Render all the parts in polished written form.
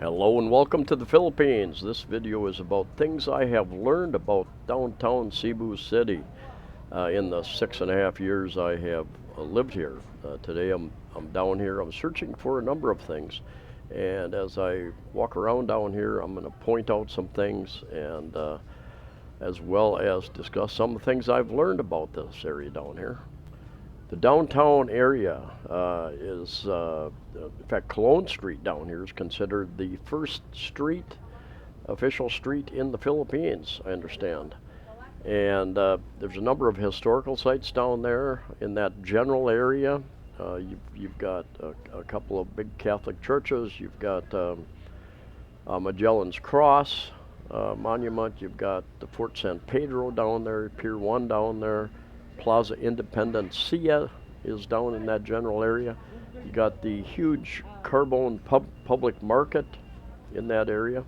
Hello and welcome to the Philippines. This video is about things I have learned about downtown Cebu City in the 6.5 years I have lived here. Today I'm down here. I'm searching for a number of things, and as I walk around down here, I'm going to point out some things and as well as discuss some of the things I've learned about this area down here. The downtown area in fact, Colonnade Street down here is considered the first official street in the Philippines, I understand. And there's a number of historical sites down there in that general area. You've got a couple of big Catholic churches. You've got Magellan's Cross monument. You've got the Fort San Pedro down there, Pier 1 down there. Plaza Independencia is down in that general area. You got the huge Carbone public market in that area.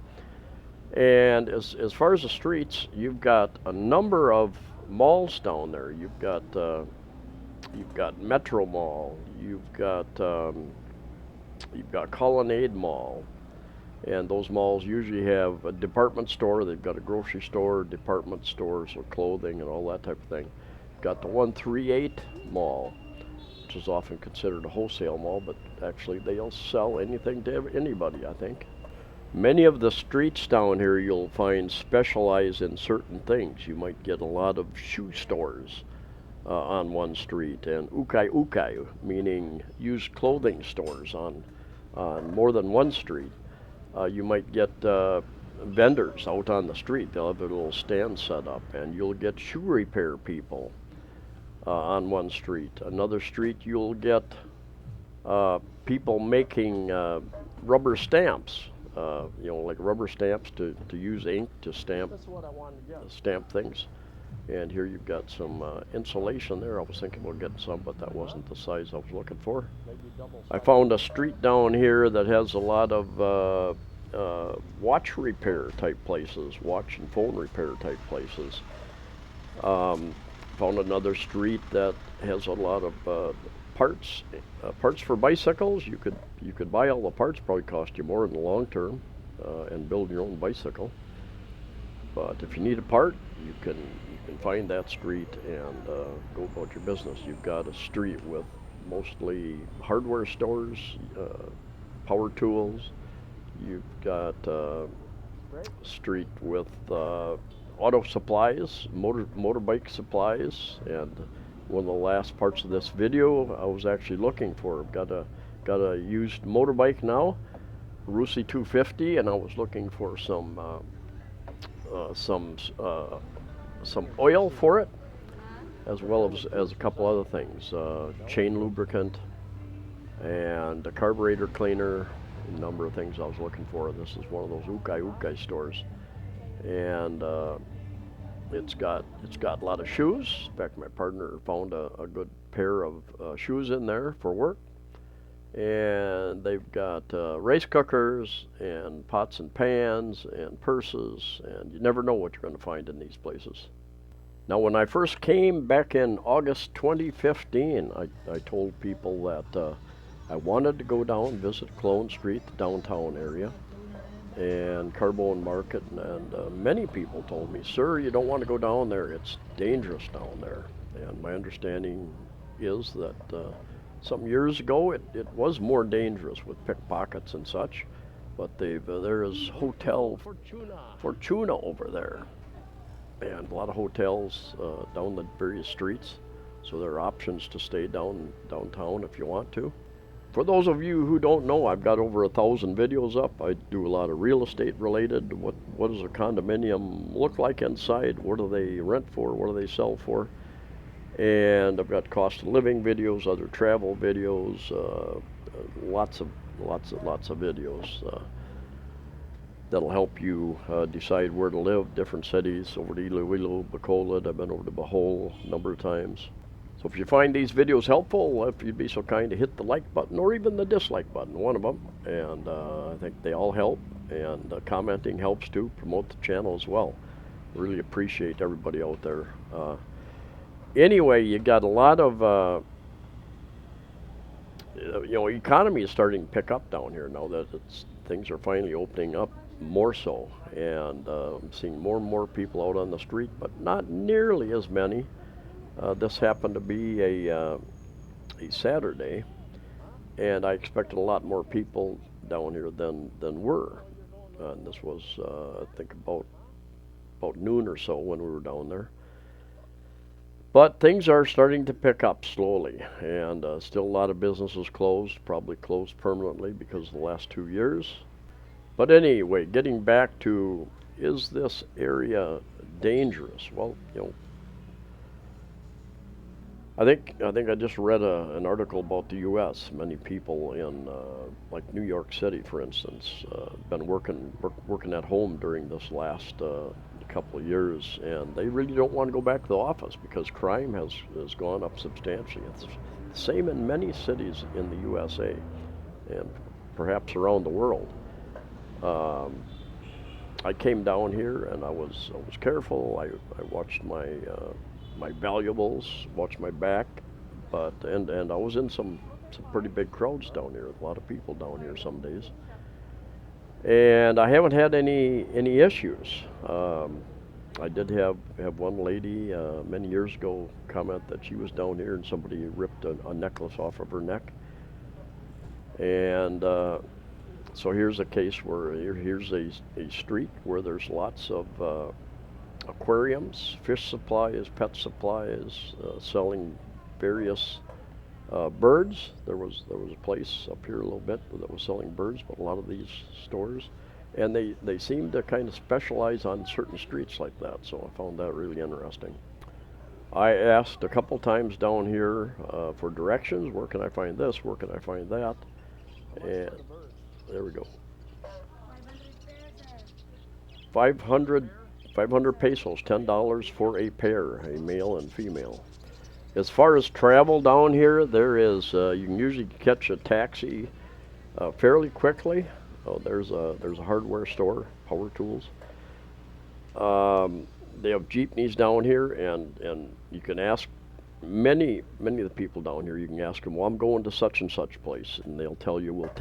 And as far as the streets, you've got a number of malls down there. You've got Metro Mall. You've got Colonnade Mall, and those malls usually have a department store. They've got a grocery store, department stores, or clothing, and all that type of thing. Got the 138 Mall, which is often considered a wholesale mall, but actually they'll sell anything to anybody, I think. Many of the streets down here you'll find specialize in certain things. You might get a lot of shoe stores on one street, and ukay, meaning used clothing stores on more than one street. You might get vendors out on the street. They'll have their little stand set up, and you'll get shoe repair people on one street. Another street you'll get people making rubber stamps, like rubber stamps to use ink to stamp things. And here you've got some insulation there. I was thinking about getting some, but that wasn't the size I was looking for. I found a street down here that has a lot of watch repair type places, watch and phone repair type places. Found another street that has a lot of parts for bicycles. You could buy all the parts, probably cost you more in the long term, and build your own bicycle. But if you need a part, you can find that street and go about your business. You've got a street with mostly hardware stores, power tools. You've got a street with auto supplies, motorbike supplies, and one of the last parts of this video I was actually looking for. I've got a used motorbike now, Rusi 250, and I was looking for some oil for it, as well as a couple other things, chain lubricant and a carburetor cleaner, a number of things I was looking for. This is one of those ukay stores, and it's got a lot of shoes. In fact, my partner found a good pair of shoes in there for work, and they've got rice cookers and pots and pans and purses, and you never know what you're going to find in these places. Now, when I first came back in August 2015, I told people that I wanted to go down and visit Colonnade Street, the downtown area, and Carbone Market, and many people told me, "Sir, you don't want to go down there. It's dangerous down there." And my understanding is that some years ago it was more dangerous with pickpockets and such, but there is Hotel Fortuna over there, and a lot of hotels down the various streets, so there are options to stay downtown if you want to. For those of you who don't know, I've got over 1,000 videos up. I do a lot of real estate related. What does a condominium look like inside? What do they rent for? What do they sell for? And I've got cost of living videos, other travel videos, lots of videos that'll help you decide where to live. Different cities, over to Iloilo, Bacolod. I've been over to Bohol a number of times. So if you find these videos helpful, if you'd be so kind to hit the like button or even the dislike button, one of them. And I think they all help, and commenting helps too, promote the channel as well. Really appreciate everybody out there. Anyway, you got a lot of economy is starting to pick up down here now that things are finally opening up more so, and I'm seeing more and more people out on the street, but not nearly as many. This happened to be a Saturday, and I expected a lot more people down here than were. And this was, I think, about noon or so when we were down there. But things are starting to pick up slowly, and still a lot of businesses closed, probably closed permanently because of the last 2 years. But anyway, getting back to, is this area dangerous? Well, I think I just read an article about the U.S. Many people in like New York City, for instance, been working at home during this last couple of years, and they really don't want to go back to the office because crime has gone up substantially. It's the same in many cities in the USA and perhaps around the world. I came down here and I was careful. I watched my valuables, watched my back, but and I was in some pretty big crowds down here. A lot of people down here some days, and I haven't had any issues. I did have one lady many years ago comment that she was down here and somebody ripped a necklace off of her neck, and so here's a case where here's a street where there's lots of aquariums, fish supplies, pet supplies, selling various birds. There was a place up here a little bit that was selling birds, but a lot of these stores, and they seem to kind of specialize on certain streets like that. So I found that really interesting. I asked a couple times down here for directions. Where can I find this? Where can I find that? And there we go. 500 pesos, $10 for a pair, a male and female. As far as travel down here, there is you can usually catch a taxi fairly quickly. Oh, there's a hardware store, power tools. They have jeepneys down here, and you can ask many of the people down here. You can ask them, well, I'm going to such and such place, and they'll tell you, well,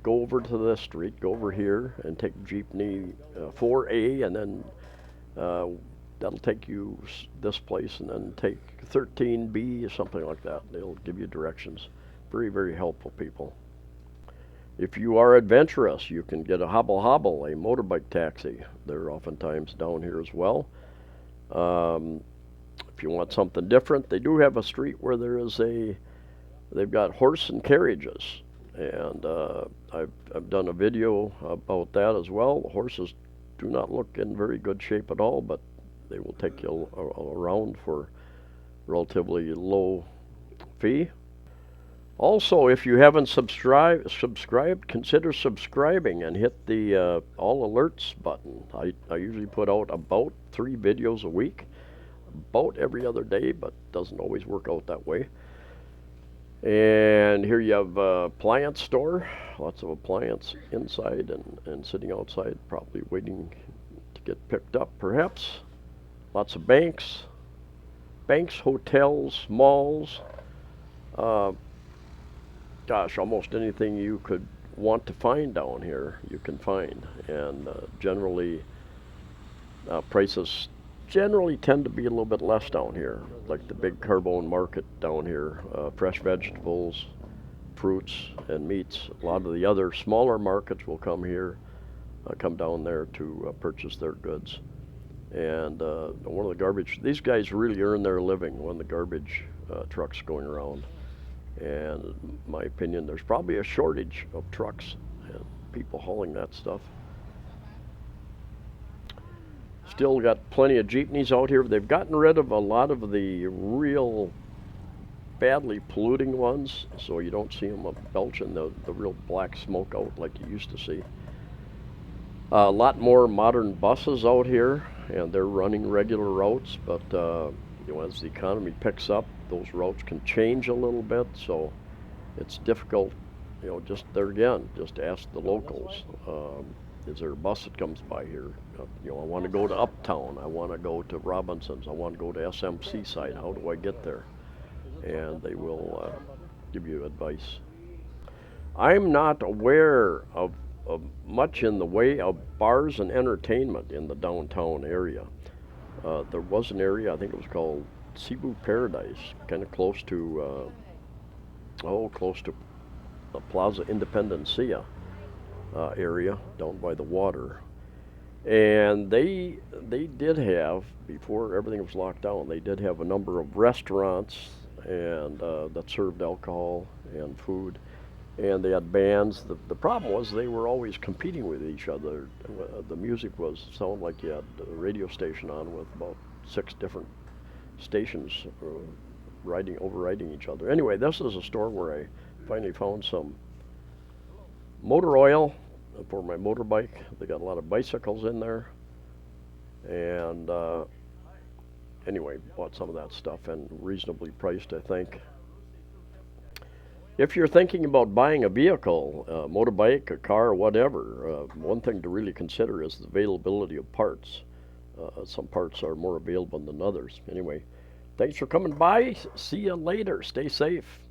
go over to this street, go over here, and take jeepney 4A, and then that'll take you this place, and then take 13B or something like that. They'll give you directions. Very, very helpful people. If you are adventurous, you can get a hobble, a motorbike taxi. They're oftentimes down here as well. If you want something different, they do have a street where they've got horse and carriages, and I've done a video about that as well. The horses do not look in very good shape at all, but they will take you around for relatively low fee. Also, if you haven't subscribed, consider subscribing and hit the all alerts button. I usually put out about 3 videos a week, about every other day, but doesn't always work out that way. And here you have appliance store, lots of appliance inside and sitting outside, probably waiting to get picked up perhaps. Lots of banks, hotels, malls, gosh, almost anything you could want to find down here you can find. And generally prices generally tend to be a little bit less down here, like the big Carbone market down here, fresh vegetables, fruits, and meats. A lot of the other smaller markets will come here, come down there to purchase their goods. And one of the garbage, these guys really earn their living when the garbage trucks going around. And in my opinion, there's probably a shortage of trucks and people hauling that stuff. Still got plenty of jeepneys out here. They've gotten rid of a lot of the real badly polluting ones, so you don't see them belching the real black smoke out like you used to see. A lot more modern buses out here, and they're running regular routes, but as the economy picks up, those routes can change a little bit, so it's difficult, just there again, just ask the locals. Is there a bus that comes by here? I want to go to Uptown, I want to go to Robinson's, I want to go to SM Seaside, how do I get there? And they will give you advice. I'm not aware of much in the way of bars and entertainment in the downtown area. There was an area, I think it was called Cebu Paradise, kind of close to the Plaza Independencia area down by the water. And they did have, before everything was locked down, they did have a number of restaurants and that served alcohol and food, and they had bands. The problem was they were always competing with each other. The music was sounded like you had a radio station on with about 6 different stations overriding each other. Anyway, this is a store where I finally found some motor oil for my motorbike. They got a lot of bicycles in there, and anyway, bought some of that stuff, and reasonably priced, I think. If you're thinking about buying a vehicle, a motorbike, a car, whatever, one thing to really consider is the availability of parts. Some parts are more available than others. Anyway, thanks for coming by. See you later. Stay safe.